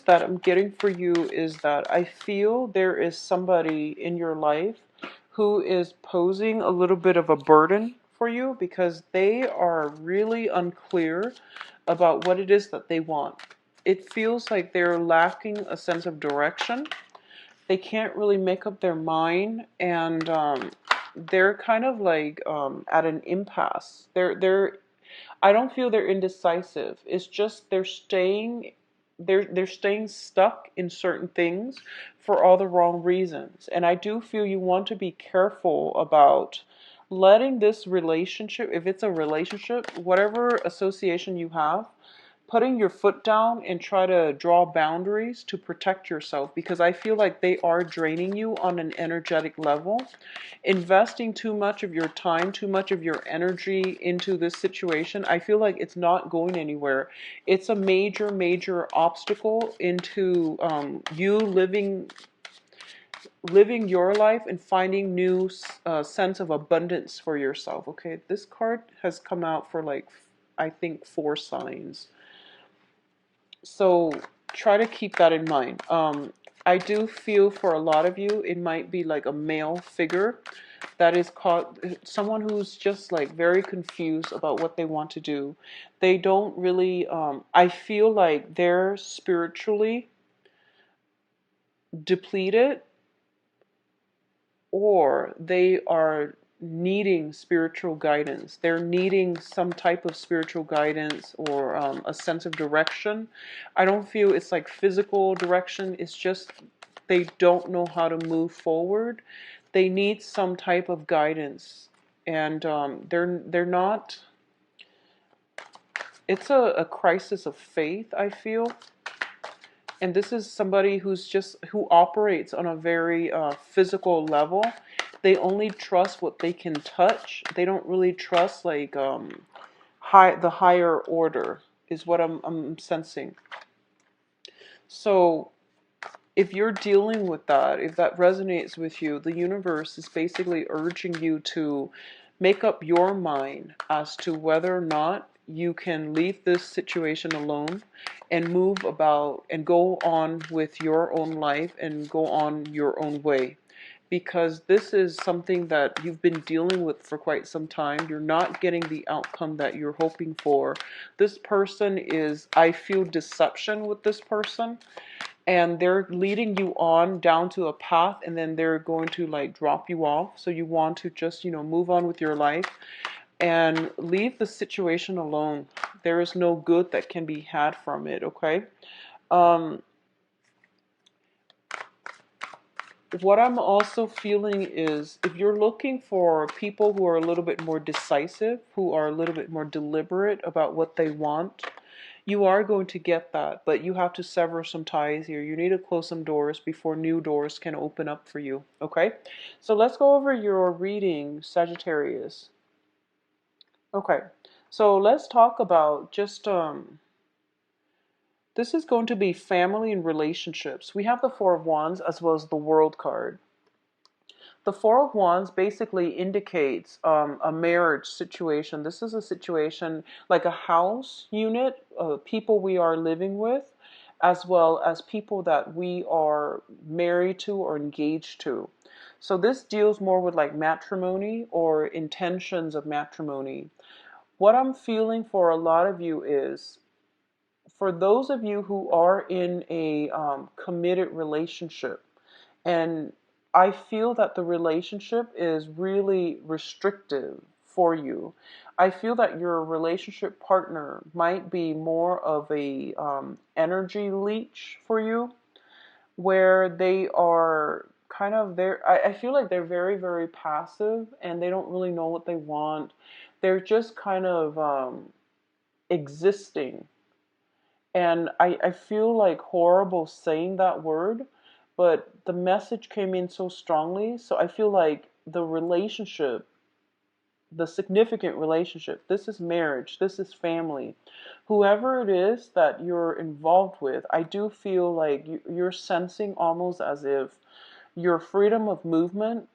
that I'm getting for you is that I feel there is somebody in your life who is posing a little bit of a burden for you because they are really unclear about what it is that they want. It feels like they're lacking a sense of direction. They can't really make up their mind, and they're kind of like at an impasse. I don't feel they're indecisive. It's just they're staying stuck in certain things for all the wrong reasons. And I do feel you want to be careful about letting this relationship, if it's a relationship, whatever association you have, putting your foot down and try to draw boundaries to protect yourself, because I feel like they are draining you on an energetic level. Investing too much of your time, too much of your energy into this situation, I feel like it's not going anywhere. It's a major, major obstacle into you living your life and finding new sense of abundance for yourself. Okay, this card has come out for like, I think, 4 signs. So try to keep that in mind. I do feel for a lot of you, it might be like a male figure that is called someone who's just like very confused about what they want to do. They don't really, I feel like they're spiritually depleted, or they are needing spiritual guidance. They're needing some type of spiritual guidance, or a sense of direction. I don't feel it's like physical direction. It's just they don't know how to move forward. They need some type of guidance, and they're not. It's a crisis of faith, I feel. And this is somebody who operates on a very physical level. They only trust what they can touch. They don't really trust like the higher order is what I'm sensing. So if you're dealing with that, if that resonates with you, the universe is basically urging you to make up your mind as to whether or not you can leave this situation alone and move about and go on with your own life and go on your own way. Because this is something that you've been dealing with for quite some time. You're not getting the outcome that you're hoping for. This person is, I feel deception with this person, and they're leading you on down to a path, and then they're going to like drop you off. So you want to just, move on with your life and leave the situation alone. There is no good that can be had from it, okay? Um, what I'm also feeling is if you're looking for people who are a little bit more decisive, who are a little bit more deliberate about what they want, you are going to get that, but you have to sever some ties here. You need to close some doors before new doors can open up for you, okay? So let's go over your reading, Sagittarius. Okay, so let's talk about just, this is going to be family and relationships. We have the Four of Wands as well as the World card. The Four of Wands basically indicates a marriage situation. This is a situation like a house unit, people we are living with, as well as people that we are married to or engaged to. So this deals more with like matrimony or intentions of matrimony. What I'm feeling for a lot of you is, for those of you who are in a committed relationship, and I feel that the relationship is really restrictive for you. I feel that your relationship partner might be more of a energy leech for you, where they are kind of there. I feel like they're very, very passive and they don't really know what they want. They're just kind of existing. And I feel like horrible saying that word, but the message came in so strongly. So I feel like the relationship, the significant relationship, this is marriage, this is family. Whoever it is that you're involved with, I do feel like you're sensing almost as if your freedom of movement,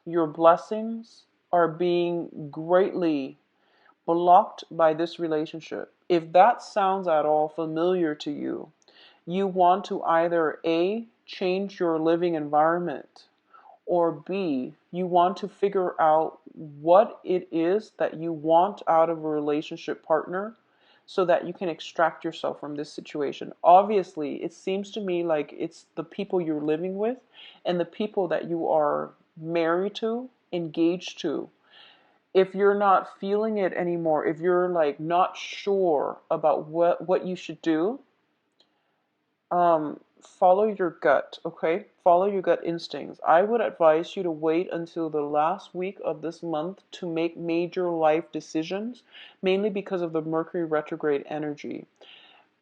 your blessings are being greatly blocked by this relationship. If that sounds at all familiar to you, You want to either A, change your living environment, or B, you want to figure out what it is that you want out of a relationship partner so that you can extract yourself from this situation. Obviously, it seems to me like it's the people you're living with and the people that you are married to, engaged to. If you're not feeling it anymore, if you're like not sure about what you should do, follow your gut, okay? Follow your gut instincts. I would advise you to wait until the last week of this month to make major life decisions, mainly because of the Mercury retrograde energy.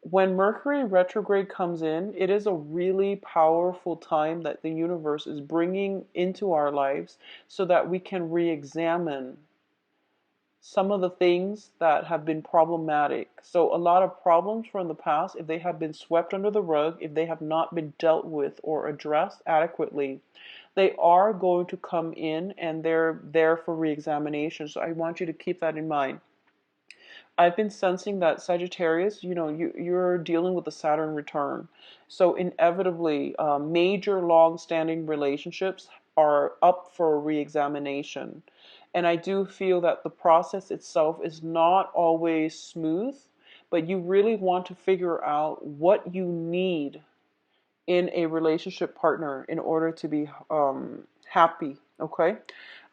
When Mercury retrograde comes in, it is a really powerful time that the universe is bringing into our lives so that we can re-examine some of the things that have been problematic. So a lot of problems from the past, if they have been swept under the rug, if they have not been dealt with or addressed adequately, they are going to come in and they're there for re-examination. So I want you to keep that in mind. I've been sensing that Sagittarius, you're dealing with the Saturn return. So inevitably, major long-standing relationships are up for a re-examination. And I do feel that the process itself is not always smooth, but you really want to figure out what you need in a relationship partner in order to be happy, okay?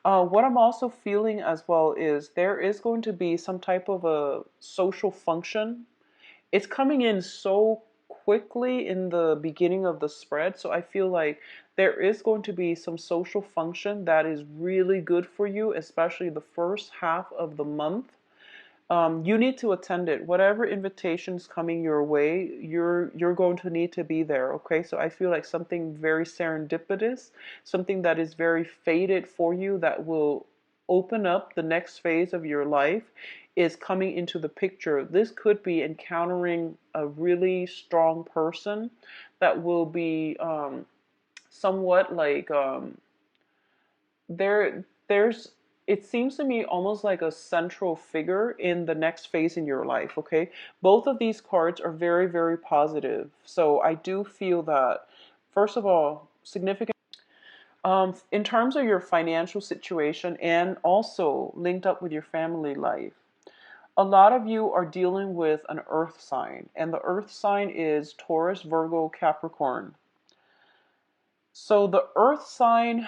What I'm also feeling as well is there is going to be some type of a social function. It's coming in so quickly in the beginning of the spread, so I feel like there is going to be some social function that is really good for you, especially the first half of the month. You need to attend it. Whatever invitation's coming your way, you're going to need to be there. Okay, so I feel like something very serendipitous, something that is very fated for you, that will open up the next phase of your life, is coming into the picture. This could be encountering a really strong person that will be somewhat like there's it seems to me almost like a central figure in the next phase in your life, okay? Both of these cards are very, very positive. So I do feel that, first of all, significant in terms of your financial situation and also linked up with your family life. A lot of you are dealing with an earth sign, and the earth sign is Taurus, Virgo, Capricorn. So the earth sign,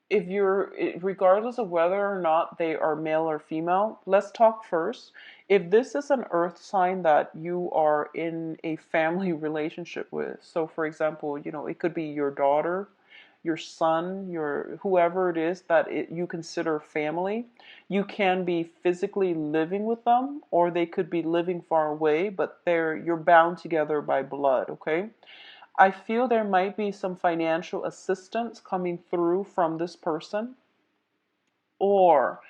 if you're, regardless of whether or not they are male or female, let's talk first. If this is an earth sign that you are in a family relationship with, so for example, it could be your daughter, your son, your whoever it is that you consider family. You can be physically living with them, or they could be living far away, but you're bound together by blood, okay? I feel there might be some financial assistance coming through from this person, or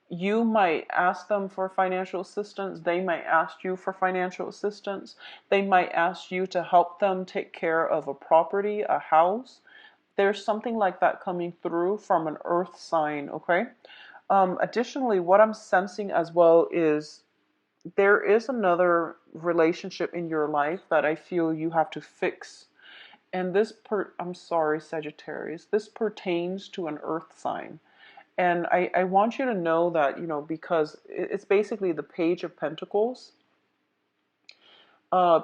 you might ask them for financial assistance. They might ask you for financial assistance. They might ask you to help them take care of a property, a house. There's something like that coming through from an earth sign, okay? Additionally, what I'm sensing as well is there is another relationship in your life that I feel you have to fix. And I'm sorry, Sagittarius, this pertains to an earth sign. And I want you to know that, because it's basically the Page of Pentacles.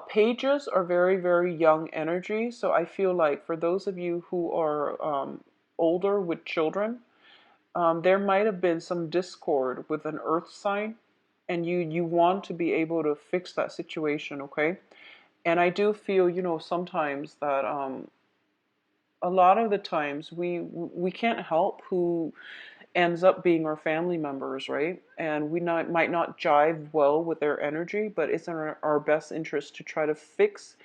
Pages are very, very young energy. So I feel like for those of you who are older with children, there might have been some discord with an earth sign, and you want to be able to fix that situation, okay? And I do feel, sometimes that a lot of the times we can't help who ends up being our family members, right? And we might not jive well with their energy, but it's in our best interest to try to fix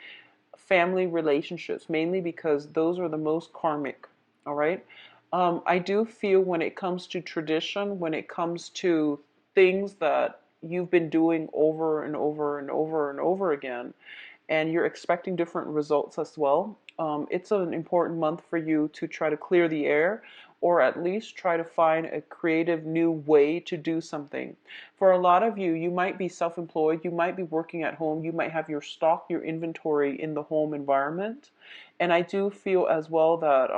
family relationships, mainly because those are the most karmic, all right? I do feel when it comes to tradition, when it comes to things that you've been doing over and over and over and over again, and you're expecting different results as well, it's an important month for you to try to clear the air or at least try to find a creative new way to do something. For a lot of you, you might be self-employed, you might be working at home, you might have your stock, your inventory in the home environment. And I do feel as well that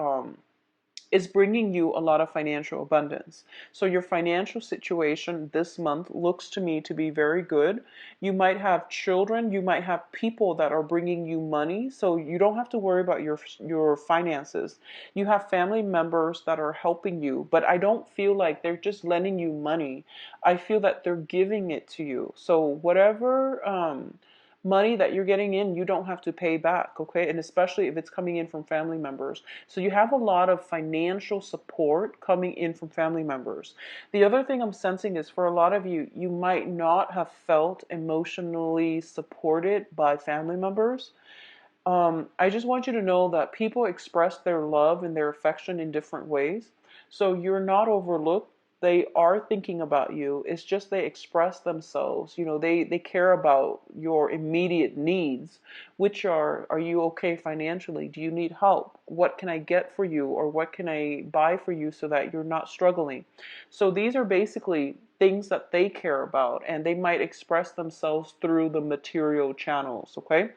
is bringing you a lot of financial abundance. So your financial situation this month looks to me to be very good. You might have children, you might have people that are bringing you money, so you don't have to worry about your finances. You have family members that are helping you, but I don't feel like they're just lending you money. I feel that they're giving it to you. So whatever money that you're getting in, you don't have to pay back, okay? And especially if it's coming in from family members. So you have a lot of financial support coming in from family members. The other thing I'm sensing is for a lot of you, you might not have felt emotionally supported by family members. I just want you to know that people express their love and their affection in different ways. So you're not overlooked. They are thinking about you. It's just they express themselves. You know, they care about your immediate needs, which are you okay financially? Do you need help? What can I get for you? Or what can I buy for you so that you're not struggling? So these are basically things that they care about, and they might express themselves through the material channels, okay?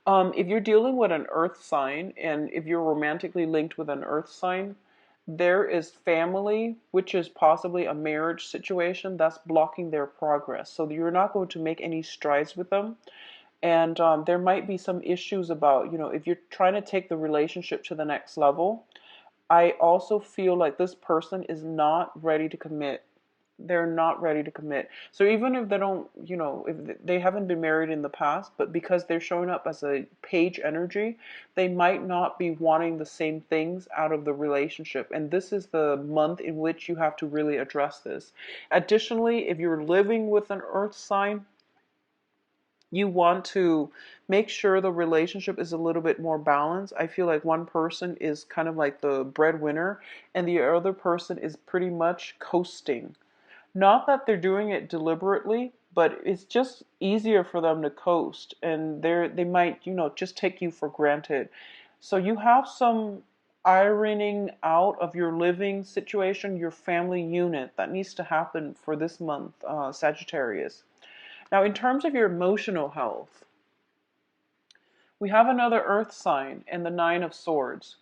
If you're dealing with an earth sign, and if you're romantically linked with an earth sign, there is family, which is possibly a marriage situation that's blocking their progress. So you're not going to make any strides with them. And there might be some issues about, if you're trying to take the relationship to the next level, I also feel like this person is not ready to commit. They're not ready to commit. So even if they don't, if they haven't been married in the past, but because they're showing up as a page energy, they might not be wanting the same things out of the relationship. And this is the month in which you have to really address this. Additionally, if you're living with an earth sign, you want to make sure the relationship is a little bit more balanced. I feel like one person is kind of like the breadwinner and the other person is pretty much coasting. Not that they're doing it deliberately, but it's just easier for them to coast, and they might, just take you for granted. So you have some ironing out of your living situation, your family unit that needs to happen for this month, Sagittarius. Now, in terms of your emotional health, we have another earth sign and the Nine of Swords.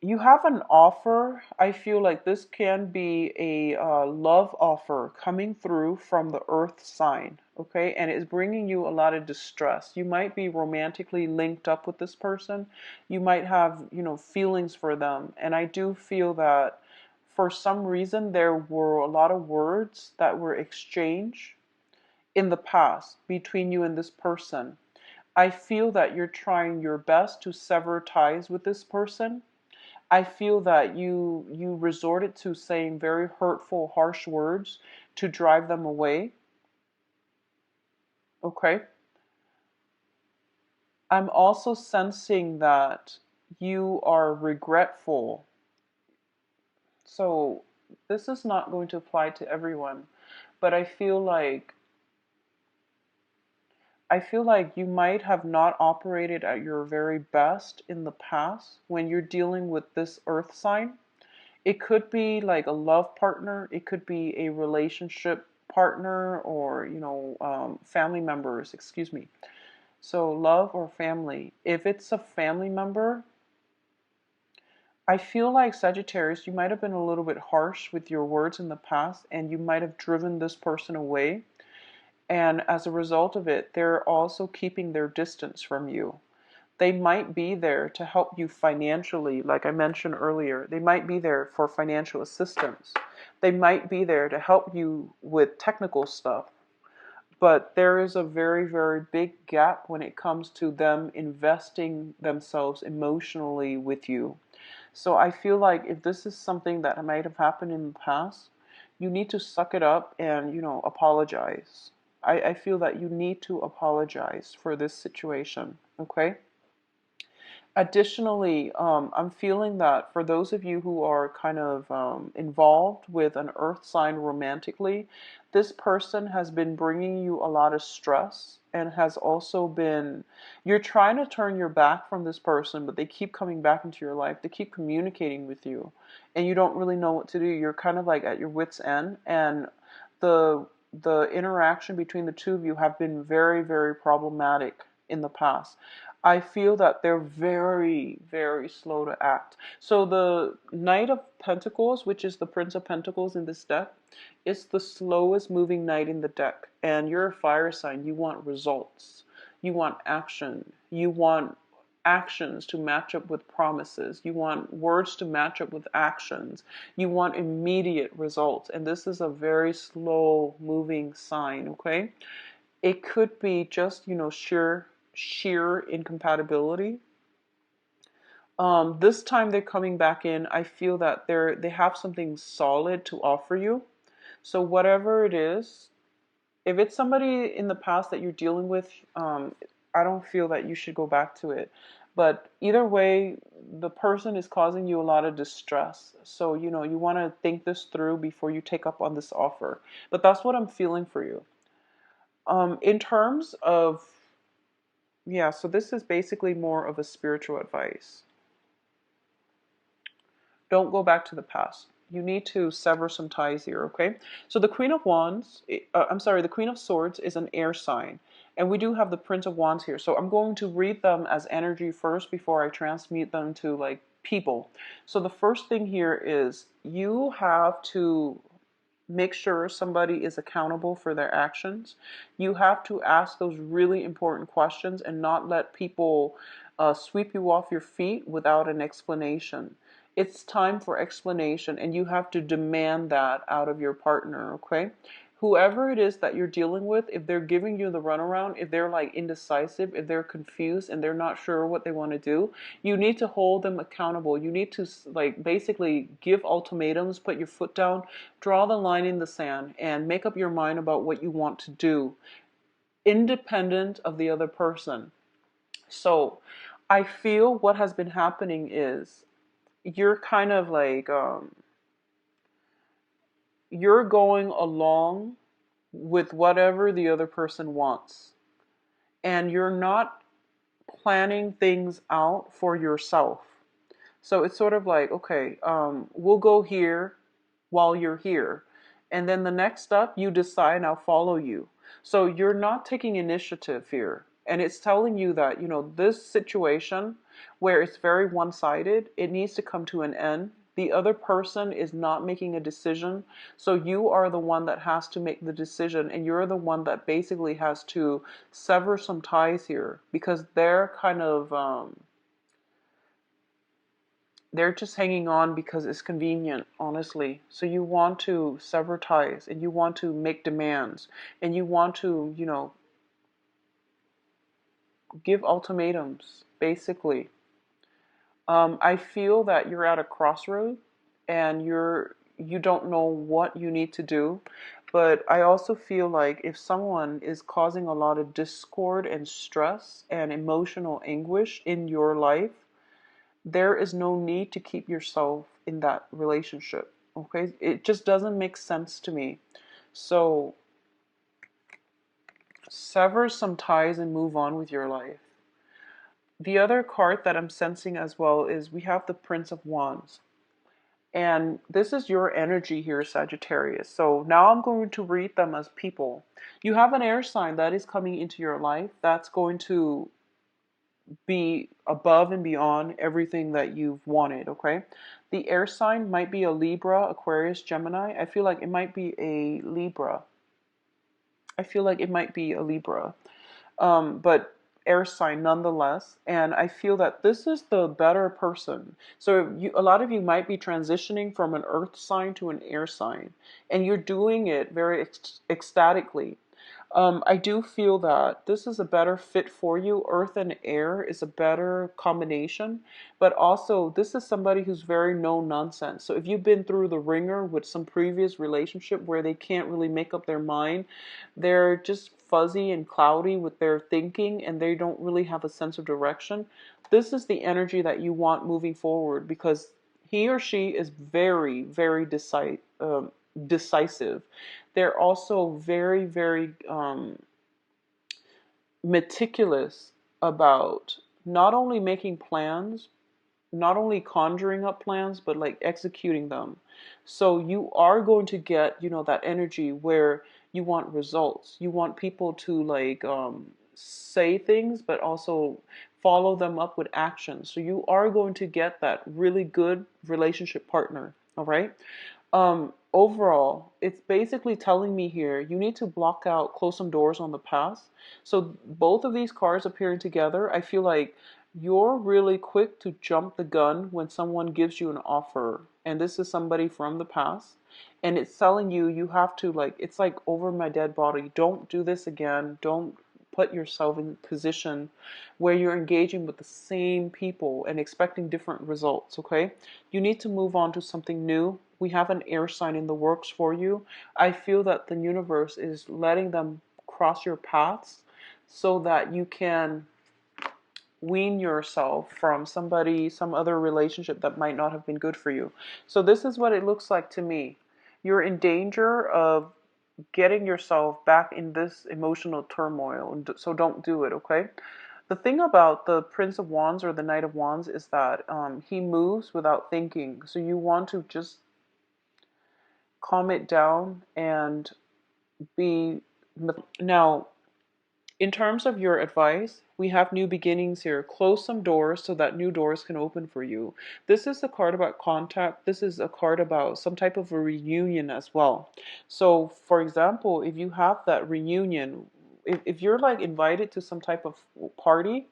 You have an offer. I feel like this can be a love offer coming through from the earth sign, okay? And it's bringing you a lot of distress. You might be romantically linked up with this person. You might have, feelings for them. And I do feel that for some reason there were a lot of words that were exchanged in the past between you and this person. I feel that you're trying your best to sever ties with this person. I feel that you resorted to saying very hurtful, harsh words to drive them away. Okay. I'm also sensing that you are regretful. So this is not going to apply to everyone, but I feel like you might have not operated at your very best in the past when you're dealing with this earth sign. It could be like a love partner, it could be a relationship partner, or, family members, excuse me. So, love or family. If it's a family member, I feel like Sagittarius, you might have been a little bit harsh with your words in the past, and you might have driven this person away. And as a result of it, they're also keeping their distance from you. They might be there to help you financially, like I mentioned earlier. They might be there for financial assistance. They might be there to help you with technical stuff. But there is a very, very big gap when it comes to them investing themselves emotionally with you. So I feel like if this is something that might have happened in the past, you need to suck it up and, apologize. I feel that you need to apologize for this situation, okay? Additionally, I'm feeling that for those of you who are kind of involved with an earth sign romantically, this person has been bringing you a lot of stress and has also been, you're trying to turn your back from this person, but they keep coming back into your life. They keep communicating with you and you don't really know what to do. You're kind of like at your wit's end, and the the interaction between the two of you have been very, very problematic in the past. I feel that they're very, very slow to act. So the Knight of Pentacles, which is the Prince of Pentacles in this deck, is the slowest moving knight in the deck. And you're a fire sign. You want results. You want action. You want actions to match up with promises. You want words to match up with actions. You want immediate results. And this is a very slow moving sign, okay? It could be just, sheer incompatibility. This time they're coming back in. I feel that they have something solid to offer you. So whatever it is, if it's somebody in the past that you're dealing with, I don't feel that you should go back to it. But either way, the person is causing you a lot of distress. So, you want to think this through before you take up on this offer. But that's what I'm feeling for you. In terms of, yeah, so this is basically more of a spiritual advice. Don't go back to the past. You need to sever some ties here, okay? So the Queen of Wands, the Queen of Swords is an air sign. And we do have the Prince of Wands here. So I'm going to read them as energy first before I transmute them to like people. So the first thing here is you have to make sure somebody is accountable for their actions. You have to ask those really important questions and not let people sweep you off your feet without an explanation. It's time for explanation, and you have to demand that out of your partner, okay? Whoever it is that you're dealing with, if they're giving you the runaround, if they're like indecisive, if they're confused and they're not sure what they want to do, you need to hold them accountable. You need to like basically give ultimatums, put your foot down, draw the line in the sand, and make up your mind about what you want to do, independent of the other person. So I feel what has been happening is you're kind of like you're going along with whatever the other person wants, and you're not planning things out for yourself. So it's sort of like, okay, we'll go here while you're here, and then the next step you decide, I'll follow you. So you're not taking initiative here, and it's telling you that this situation where it's very one-sided, it needs to come to an end. The other person is not making a decision, so you are the one that has to make the decision, and you're the one that basically has to sever some ties here, because they're kind of they're just hanging on because it's convenient, honestly. So you want to sever ties, and you want to make demands, and you want to, give ultimatums, basically. I feel that you're at a crossroad, and you don't know what you need to do. But I also feel like if someone is causing a lot of discord and stress and emotional anguish in your life, there is no need to keep yourself in that relationship. Okay? It just doesn't make sense to me. So sever some ties and move on with your life. The other card that I'm sensing as well is we have the Prince of Wands. And this is your energy here, Sagittarius. So now I'm going to read them as people. You have an air sign that is coming into your life that's going to be above and beyond everything that you've wanted, okay? The air sign might be a Libra, Aquarius, Gemini. I feel like it might be a Libra. I feel like it might be a Libra. But air sign nonetheless. And I feel that this is the better person. So a lot of you might be transitioning from an earth sign to an air sign, and you're doing it very ecstatically. I do feel that this is a better fit for you. Earth and air is a better combination, but also this is somebody who's very no nonsense. So if you've been through the ringer with some previous relationship where they can't really make up their mind, they're just fuzzy and cloudy with their thinking and they don't really have a sense of direction, this is the energy that you want moving forward, because he or she is very, very decisive. They're also very, very meticulous about not only making plans, not only conjuring up plans, but like executing them. So you are going to get, that energy where you want results. You want people to like say things, but also follow them up with action. So you are going to get that really good relationship partner. All right. Overall, it's basically telling me here you need to block out, close some doors on the past. So both of these cards appearing together, I feel like you're really quick to jump the gun when someone gives you an offer, and this is somebody from the past, and it's telling you you have to, like, it's like over my dead body. Don't do this again. Don't put yourself in a position where you're engaging with the same people and expecting different results, okay? You need to move on to something new. We have an air sign in the works for you. I feel that the universe is letting them cross your paths so that you can wean yourself from somebody, some other relationship that might not have been good for you. So this is what it looks like to me. You're in danger of getting yourself back in this emotional turmoil, so don't do it, okay? The thing about the Prince of Wands or the Knight of Wands is that he moves without thinking. So you want to just calm it down and be... Now, in terms of your advice, we have new beginnings here. Close some doors so that new doors can open for you. This is a card about contact. This is a card about some type of a reunion as well. So, for example, if you have that reunion, if you're like invited to some type of party,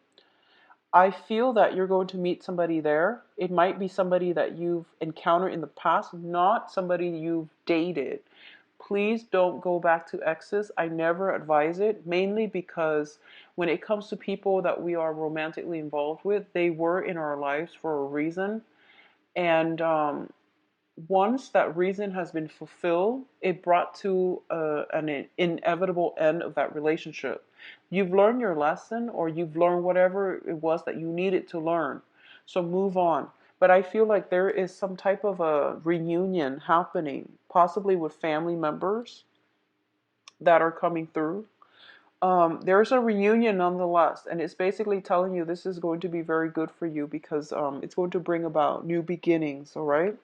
I feel that you're going to meet somebody there. It might be somebody that you've encountered in the past, not somebody you've dated. Please don't go back to exes. I never advise it, mainly because when it comes to people that we are romantically involved with, they were in our lives for a reason. And once that reason has been fulfilled, it brought to an inevitable end of that relationship. You've learned your lesson, or you've learned whatever it was that you needed to learn. So move on. But I feel like there is some type of a reunion happening, possibly with family members that are coming through. There's a reunion nonetheless, and it's basically telling you this is going to be very good for you because it's going to bring about new beginnings, all right?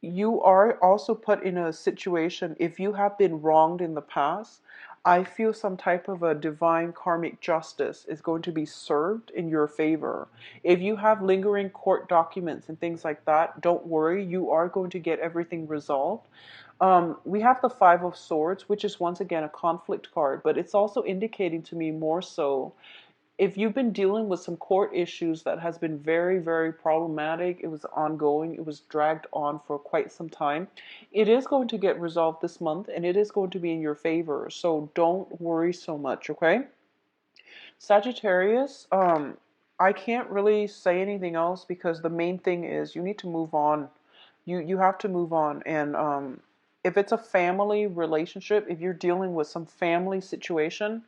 You are also put in a situation, if you have been wronged in the past, I feel some type of a divine karmic justice is going to be served in your favor. If you have lingering court documents and things like that, don't worry, you are going to get everything resolved. We have the Five of Swords, which is once again a conflict card, but it's also indicating to me more so if you've been dealing with some court issues that has been very, very problematic, it was ongoing, it was dragged on for quite some time, it is going to get resolved this month and it is going to be in your favor. So don't worry so much, okay? Sagittarius, I can't really say anything else because the main thing is you need to move on. You have to move on. And if it's a family relationship, if you're dealing with some family situation,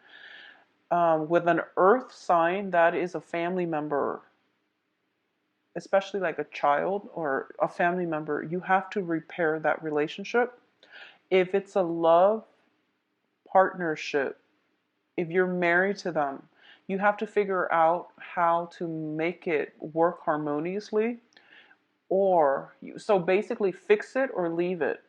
with an earth sign, that is a family member, especially like a child or a family member, you have to repair that relationship. If it's a love partnership, if you're married to them, you have to figure out how to make it work harmoniously, so basically fix it or leave it.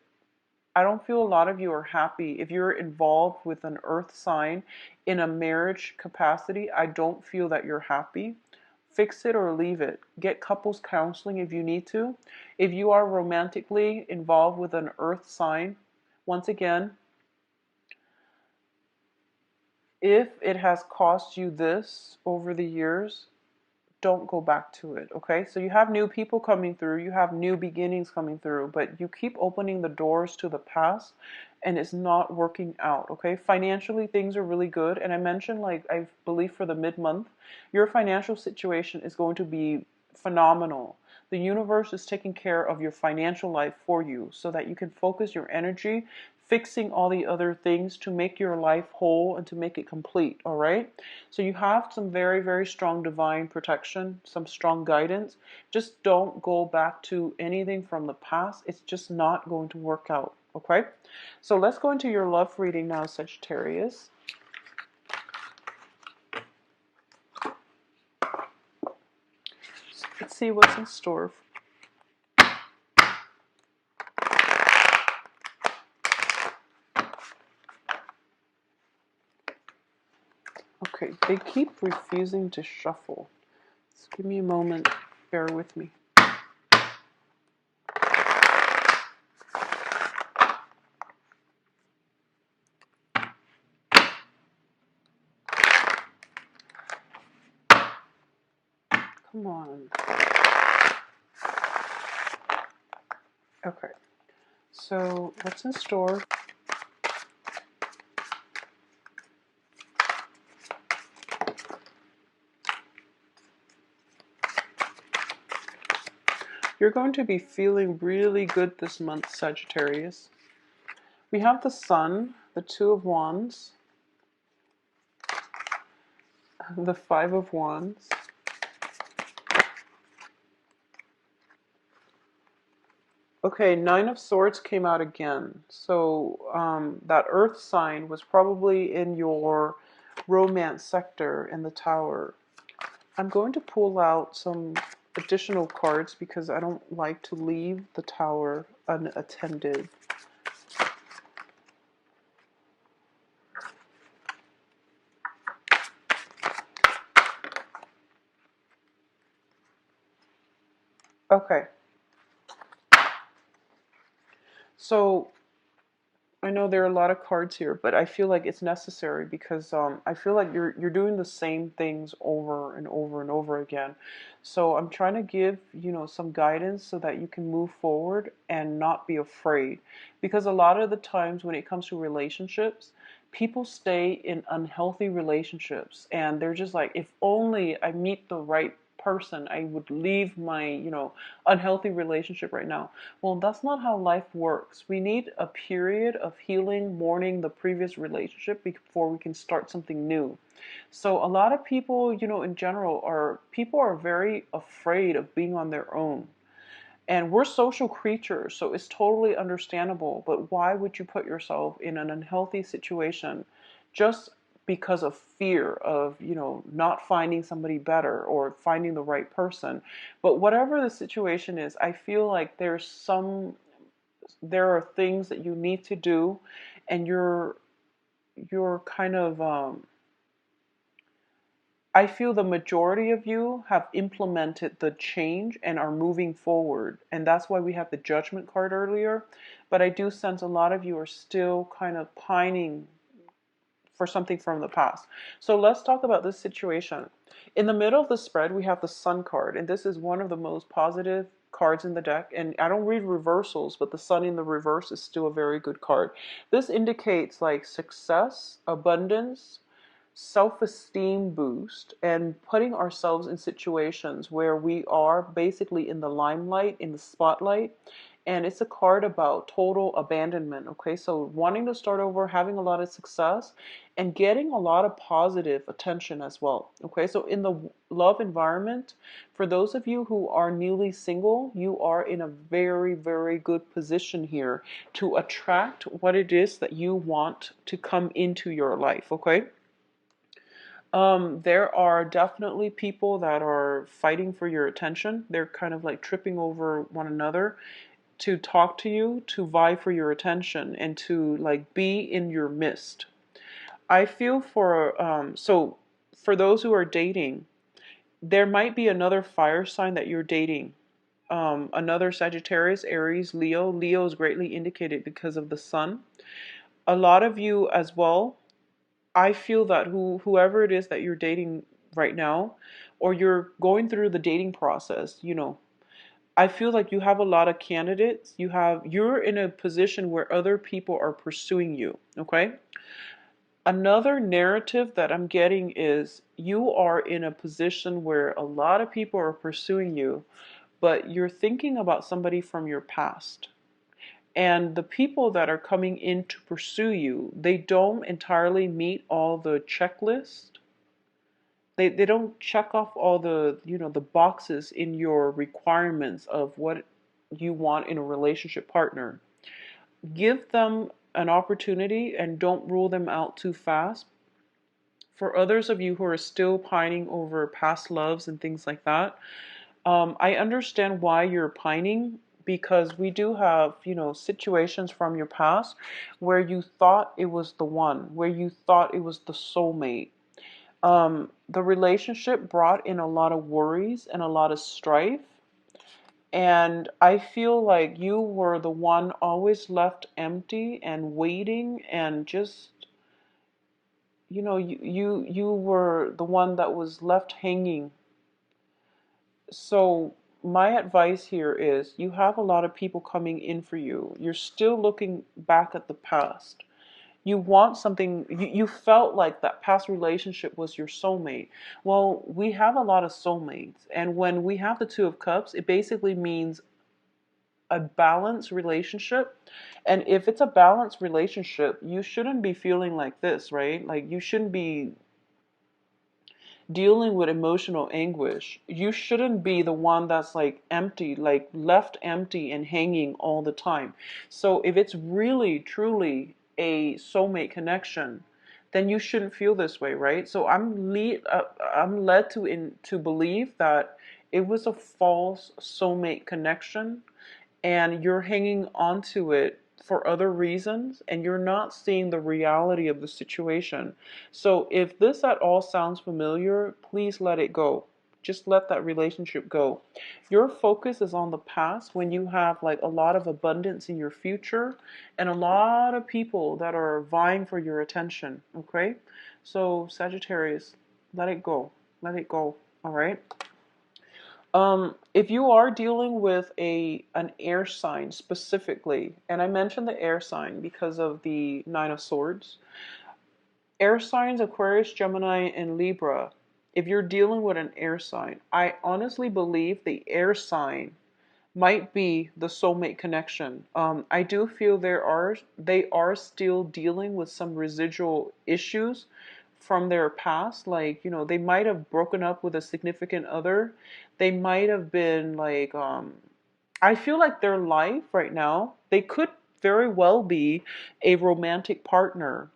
I don't feel a lot of you are happy. If you're involved with an earth sign in a marriage capacity, I don't feel that you're happy. Fix it or leave it. Get couples counseling if you need to. If you are romantically involved with an earth sign, once again, if it has cost you this over the years, don't go back to it, okay? So you have new people coming through, you have new beginnings coming through, but you keep opening the doors to the past and it's not working out, okay? Financially, things are really good. And I mentioned, like, I believe for the mid-month, your financial situation is going to be phenomenal. The universe is taking care of your financial life for you so that you can focus your energy, fixing all the other things to make your life whole and to make it complete, all right? So you have some very, very strong divine protection, some strong guidance. Just don't go back to anything from the past. It's just not going to work out, okay? So let's go into your love reading now, Sagittarius. Let's see what's in store. Okay, they keep refusing to shuffle. So give me a moment. Bear with me. Come on. Okay, so what's in store? You're going to be feeling really good this month, Sagittarius. We have the Sun, the Two of Wands, the Five of Wands, okay, Nine of Swords came out again. So that Earth sign was probably in your romance sector in the Tower. I'm going to pull out some additional cards because I don't like to leave the Tower unattended. Okay. So I know there are a lot of cards here, but I feel like it's necessary because I feel like you're doing the same things over and over and over again. So I'm trying to give, some guidance so that you can move forward and not be afraid. Because a lot of the times when it comes to relationships, people stay in unhealthy relationships and they're just like, if only I meet the right person, I would leave my, unhealthy relationship right now. Well, that's not how life works. We need a period of healing, mourning the previous relationship before we can start something new. So a lot of people, in general, people are very afraid of being on their own. And we're social creatures, so it's totally understandable. But why would you put yourself in an unhealthy situation just because of fear of, not finding somebody better or finding the right person? But whatever the situation is, I feel like there are things that you need to do, and you're kind of I feel the majority of you have implemented the change and are moving forward. And that's why we have the Judgment card earlier. But I do sense a lot of you are still kind of pining for something from the past. So let's talk about this situation. In the middle of the spread, we have the Sun card. And this is one of the most positive cards in the deck. And I don't read reversals, but the Sun in the reverse is still a very good card. This indicates like success, abundance, self-esteem boost, and putting ourselves in situations where we are basically in the limelight, in the spotlight. And it's a card about total abandonment. Okay, so wanting to start over, having a lot of success, and getting a lot of positive attention as well. Okay, so in the love environment, for those of you who are newly single, you are in a very, very good position here to attract what it is that you want to come into your life. Okay. There are definitely people that are fighting for your attention. They're kind of like tripping over one another to talk to you, to vie for your attention, and to like be in your midst. I feel so for those who are dating, there might be another fire sign that you're dating. Another Sagittarius, Aries, Leo. Leo is greatly indicated because of the sun. A lot of you as well. I feel that whoever it is that you're dating right now, or you're going through the dating process, I feel like you have a lot of candidates. You're in a position where other people are pursuing you, okay? Another narrative that I'm getting is you are in a position where a lot of people are pursuing you, but you're thinking about somebody from your past. And the people that are coming in to pursue you, they don't entirely meet all the checklist. They don't check off all the, the boxes in your requirements of what you want in a relationship partner. Give them an opportunity and don't rule them out too fast. For others of you who are still pining over past loves and things like that, I understand why you're pining, because we do have, situations from your past where you thought it was the one, where you thought it was the soulmate. The relationship brought in a lot of worries and a lot of strife. And I feel like you were the one always left empty and waiting, and just, you were the one that was left hanging. So my advice here is, you have a lot of people coming in for you. You're still looking back at the past. You want something, you felt like that past relationship was your soulmate. Well, we have a lot of soulmates. And when we have the Two of Cups, it basically means a balanced relationship. And if it's a balanced relationship, you shouldn't be feeling like this, right? Like, you shouldn't be dealing with emotional anguish. You shouldn't be the one that's like empty, like left empty and hanging all the time. So if it's really truly a soulmate connection, then you shouldn't feel this way, right? So I'm led to believe that it was a false soulmate connection, and you're hanging on to it for other reasons, and you're not seeing the reality of the situation. So if this at all sounds familiar, please let it go. Just let that relationship go. Your focus is on the past when you have like a lot of abundance in your future and a lot of people that are vying for your attention. Okay? So Sagittarius, let it go. Let it go. All right? If you are dealing with an air sign specifically, and I mentioned the air sign because of the Nine of Swords, air signs Aquarius, Gemini, and Libra. If you're dealing with an air sign, I honestly believe the air sign might be the soulmate connection. I do feel they are still dealing with some residual issues from their past. Like, they might have broken up with a significant other. They might have been like, I feel like their life right now, they could very well be a romantic partner.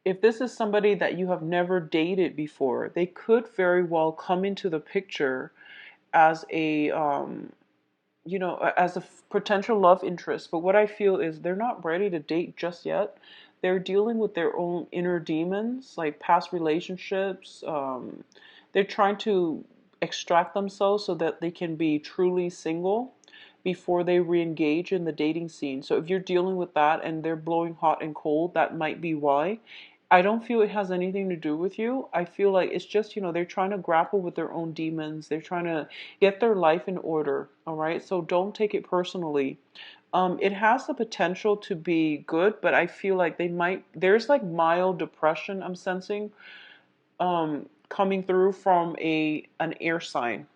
If this is somebody that you have never dated before, they could very well come into the picture as as a potential love interest. But what I feel is they're not ready to date just yet. They're dealing with their own inner demons, like past relationships. They're trying to extract themselves so that they can be truly single before they re-engage in the dating scene. So if you're dealing with that and they're blowing hot and cold, that might be why. I don't feel it has anything to do with you. I feel like it's just, they're trying to grapple with their own demons. They're trying to get their life in order. All right. So don't take it personally. It has the potential to be good, but I feel like there's like mild depression I'm sensing, coming through from an air sign.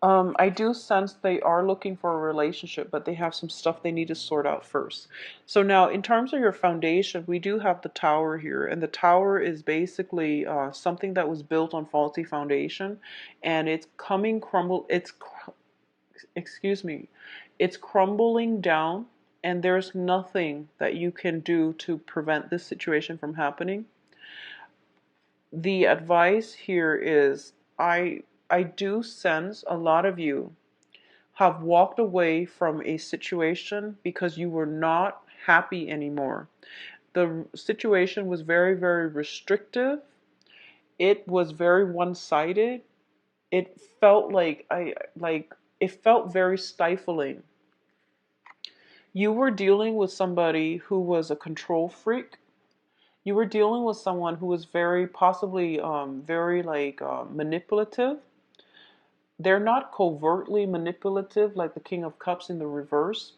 I do sense they are looking for a relationship, but they have some stuff they need to sort out first. So now, in terms of your foundation, we do have the tower here, and the tower is basically something that was built on faulty foundation, and it's coming crumble. Excuse me, it's crumbling down, and there's nothing that you can do to prevent this situation from happening. The advice here is, I do sense a lot of you have walked away from a situation because you were not happy anymore. The situation was very, very restrictive. It was very one-sided. It felt it felt very stifling. You were dealing with somebody who was a control freak. You were dealing with someone who was very possibly very manipulative. They're not covertly manipulative like the King of Cups in the reverse.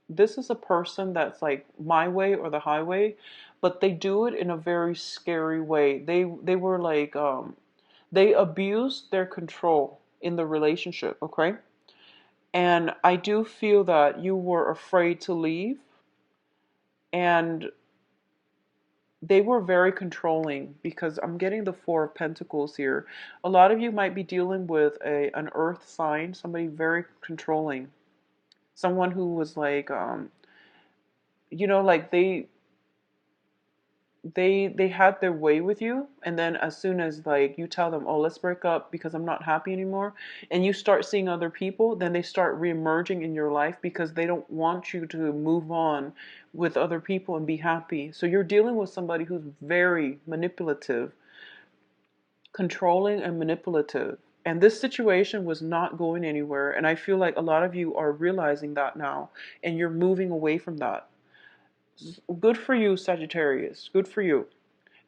This is a person that's like my way or the highway, but they do it in a very scary way. They were like they abused their control in the relationship, okay? And I do feel that you were afraid to leave, and they were very controlling because I'm getting the Four of Pentacles here. A lot of you might be dealing with an earth sign, somebody very controlling. Someone who was like, like they had their way with you, and then as soon as like you tell them, oh, let's break up because I'm not happy anymore, and you start seeing other people, then they start reemerging in your life because they don't want you to move on with other people and be happy. So you're dealing with somebody who's very manipulative, controlling and manipulative, and this situation was not going anywhere, and I feel like a lot of you are realizing that now, and you're moving away from that. Good for you, Sagittarius, good for you.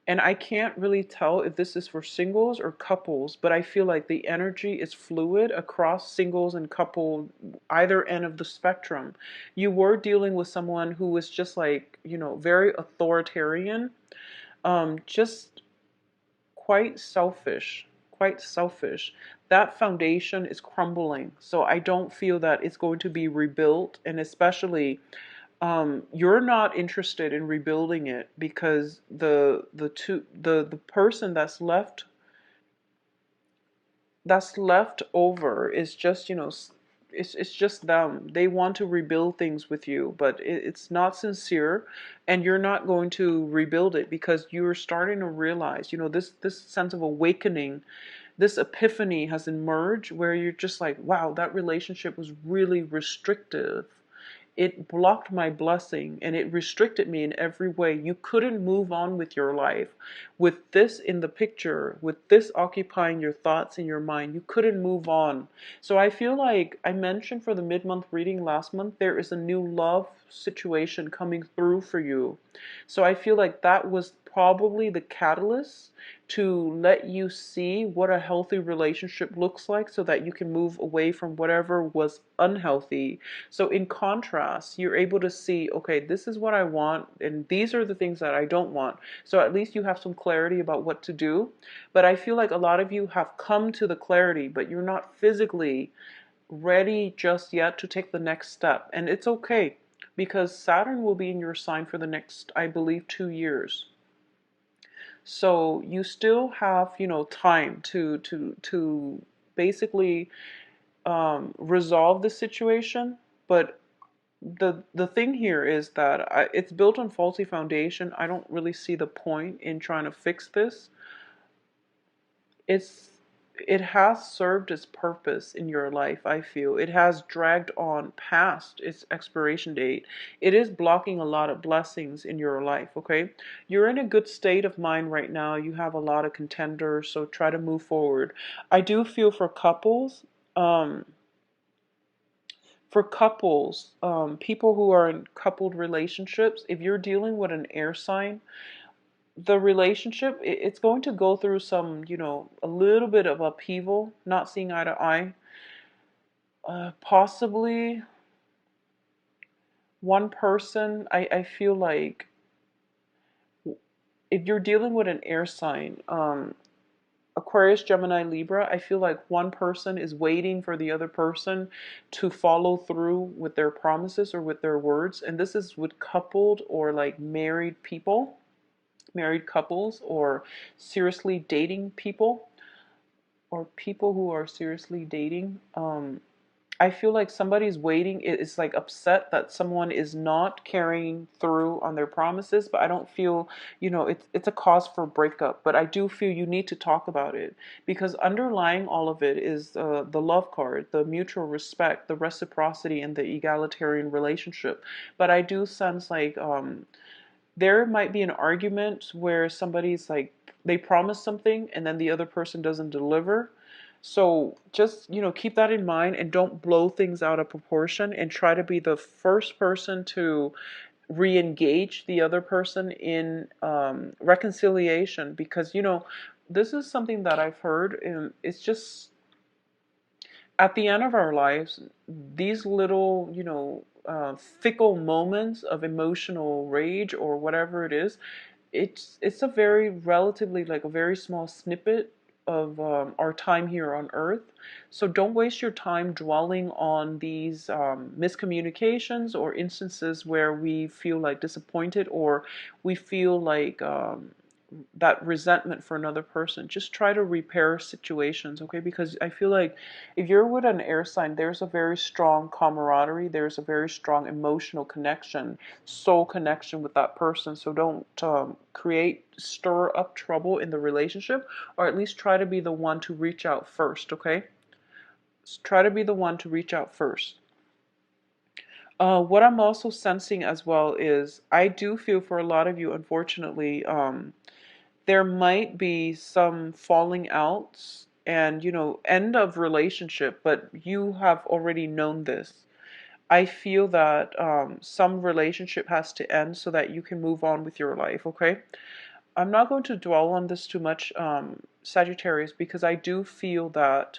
And I can't really tell if this is for singles or couples, but I feel like the energy is fluid across singles and couple, either end of the spectrum. You were dealing with someone who was just like, very authoritarian, just quite selfish, quite selfish. That foundation is crumbling. So I don't feel that it's going to be rebuilt, and especially you're not interested in rebuilding it because the person that's left over is just it's just them. They want to rebuild things with you, but it's not sincere, and you're not going to rebuild it because you're starting to realize, this sense of awakening, this epiphany has emerged where you're just like, wow, that relationship was really restrictive. It blocked my blessing and it restricted me in every way. You couldn't move on with your life. With this in the picture, with this occupying your thoughts and your mind, you couldn't move on. So I feel like I mentioned for the mid-month reading last month, there is a new love situation coming through for you. So I feel like that was probably the catalyst to let you see what a healthy relationship looks like so that you can move away from whatever was unhealthy. So in contrast, you're able to see, okay, this is what I want, and these are the things that I don't want. So at least you have some clarity about what to do. But I feel like a lot of you have come to the clarity, but you're not physically ready just yet to take the next step. And it's okay because Saturn will be in your sign for the next, I believe, 2 years. So you still have, time to basically resolve the situation. But the thing here is that it's built on faulty foundation. I don't really see the point in trying to fix this. It's it has served its purpose in your life. I feel it has dragged on past its expiration date. It is blocking a lot of blessings in your life. Okay, you're in a good state of mind right now. You have a lot of contenders, so try to move forward. I do feel for couples, um people who are in coupled relationships, if you're dealing with an air sign, the relationship, it's going to go through some, a little bit of upheaval, not seeing eye to eye. Possibly one person, I feel like if you're dealing with an air sign, Aquarius, Gemini, Libra, I feel like one person is waiting for the other person to follow through with their promises or with their words. And this is with coupled or like married people, married couples, or seriously dating people, or people who are seriously dating. I feel like somebody's waiting, is like upset that someone is not carrying through on their promises, but I don't feel, it's a cause for breakup. But I do feel you need to talk about it because underlying all of it is the love card, the mutual respect, the reciprocity, and the egalitarian relationship. But I do sense like there might be an argument where somebody's like, they promise something and then the other person doesn't deliver. So just, keep that in mind and don't blow things out of proportion, and try to be the first person to re-engage the other person in reconciliation, because, this is something that I've heard, and it's just at the end of our lives, these little, fickle moments of emotional rage or whatever it is, it's a very relatively, like a very small snippet our time here on earth. So don't waste your time dwelling on these miscommunications or instances where we feel like disappointed, or we feel like that resentment for another person. Just try to repair situations, okay? Because I feel like if you're with an air sign, there's a very strong camaraderie, there's a very strong emotional connection, soul connection with that person. So don't stir up trouble in the relationship, or at least try to be the one to reach out first, okay? Try to be the one to reach out first. What I'm also sensing as well is I do feel for a lot of you, unfortunately, there might be some falling outs and, end of relationship, but you have already known this. I feel that some relationship has to end so that you can move on with your life, okay? I'm not going to dwell on this too much, Sagittarius, because I do feel that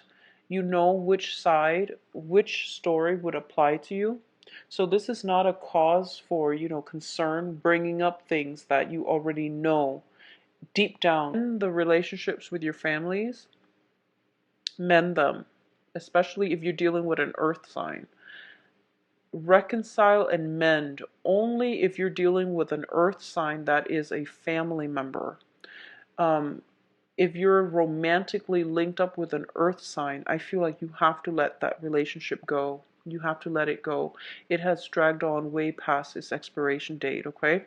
you know which side, which story would apply to you. So this is not a cause for, concern, bringing up things that you already know deep down. In the relationships with your families, mend them, especially if you're dealing with an earth sign. Reconcile and mend only if you're dealing with an earth sign that is a family member. If you're romantically linked up with an earth sign, I feel like you have to let that relationship go. You have to let it go. It has dragged on way past its expiration date, okay?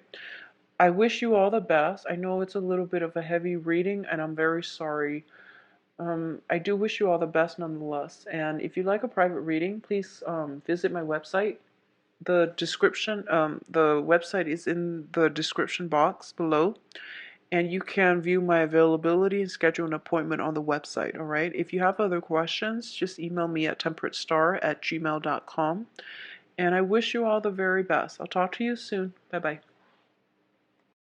I wish you all the best. I know it's a little bit of a heavy reading, and I'm very sorry. I do wish you all the best nonetheless. And if you'd like a private reading, please visit my website. The website is in the description box below. And you can view my availability and schedule an appointment on the website, all right? If you have other questions, just email me at temperatestar@gmail.com. And I wish you all the very best. I'll talk to you soon. Bye-bye.